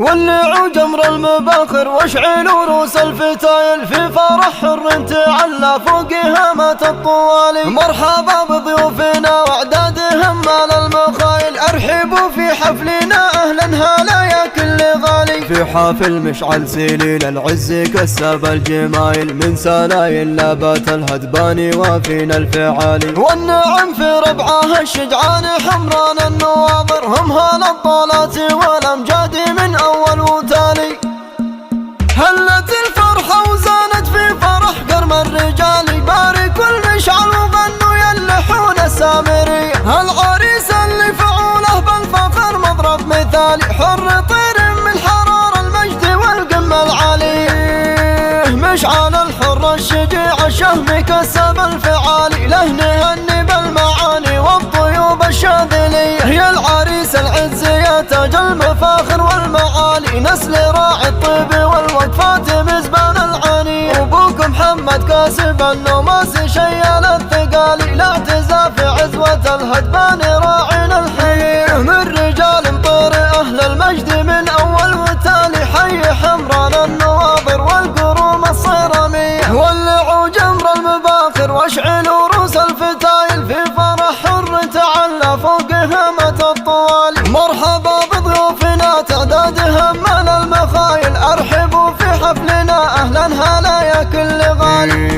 ولعوا جمر المباخر واشعلوا روس الفتايل في فرح حر تعلى فوق هامات الطوالي. مرحبا بضيوفنا واعدادهم مال المخايل، ارحبوا في حفلنا اهلا هلا يا كل غالي. في حافل مشعل سليل العز كسب الجمايل، من سلايل لابات الهدبان وفينا الفعالي. والنعم في ربعها الشجعان حمران النواظر، هم هلا الطالات والامجاد من أول وتالي. هلت الفرحة وزانت في فرح قرم الرجال، باركوا المشعل وغنوا يلحون السامرية. العريس اللي فعوله بالفخر مضرب مثالي، حر طير من حرار المجد والقمة العالية. مشعل الحر الشجيع الشهم كسب الفعالي، له نهني بالمعاني والطيوب الشاذلية. يا العريس العز يا تاج المفاخر والمعالي، نسل راعي الطيب والوقفات مزبان العاني. وابوك محمد كاسب النوماس شيال الثقالي، لا اعتزاء في عزوة الهدبان راعينا الحي. من رجال مطير اهل المجد من اول وتالي، حي حمران النواظر والقروم الصيرامية. ولعوا جمر المباخر واشعلوا روس الفتايل، في فرح حر تعلى فوق هامة الطوالي. مرحبا بضيوفنا تعدادهم من المخايل، ارحبوا في حفلنا اهلا هلا يا كل غالي.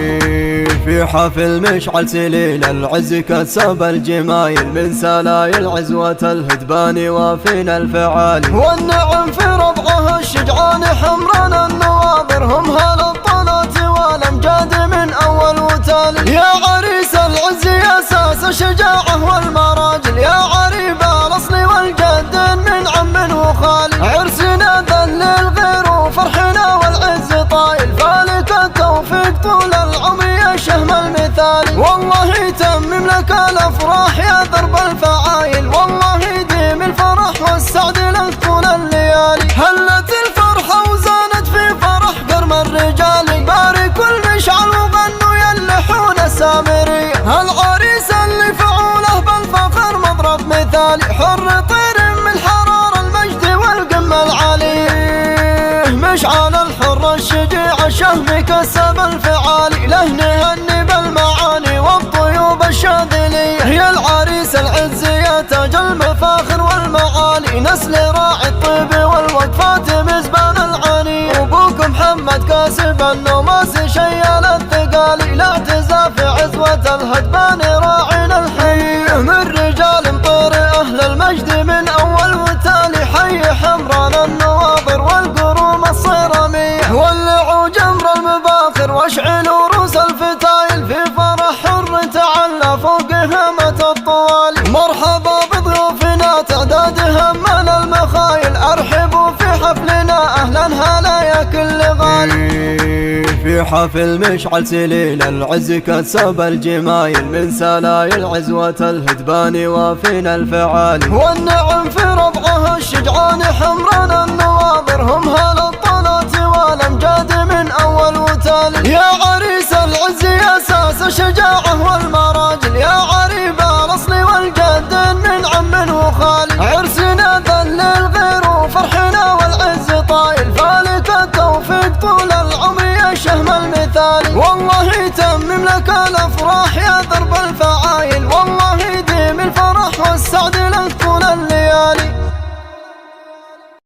في حفل مشعل سليل العز كسب الجمايل، من سلايل عزوة الهدبان وفينا الفعالي. والنعم في ربعها الشجعان حمران النواظر، هم هلا الطلات والامجاد من اول وتالي. يا عريس العز يا اساس الشجاعة والمراجل، يا عريب الاصل والجد من عم وخالي. عرسنا ذل الغير وفرحنا والعز طايل، فالك التوفيق طول العمر يا شهم المثالي. والله يتمم لك الافراح يا درب الفعايل، والله يديم الفرح والسعد لك طول الليالي. هلت الفرحة وزانت في فرح قرم الرجال، باركوا المشعل وغنوا يلحون السامرية. العريس اللي فعوله بالفخر مضرب مثالي، حر طير من حرار المجد والقمة العالية. مشعل الحر الشجيع الشهم كسب الفعالي، له نهني بالمعاني والطيوب الشاذلية. يا العريس العز يا تاج المفاخر والمعالي، نسل راعي الطيب والوقفات مزبان العاني. وابوك محمد كاسب النوماس شيال الثقالي، لا اعتزاء في عزوة الهدبان راعينا الحي. من رجال مطير اهل المجد من اول وتالي، حي حمران النواظر والقروم الصيرامية. ولعوا جمر المباخر واشعلوا روس الفتايل، في فرح حر تعلى فوق هامة الطوالي. مرحبا بضيوفنا تعدادهم من المخايل، ارحبوا في حفلنا اهلا هلا يا كل غالي. في حفل مشعل سليل العز كسب الجمايل، من سلايل عزوة الهدبان وفينا الفعالي. والنعم في ربعها الشجعان حمران النواظر، هم هلا الطلات والامجاد من اول وتالي. يا عريس العز يا اساس الشجاعة والمراجل، يا عريب الاصل والجد من عم وخالي. عرسنا ذل الغير وفرحنا والعز طايل، فالك التوفيق طول العمر يا شهم المثالي. والله يتمم لك الافراح يا درب الفعالي.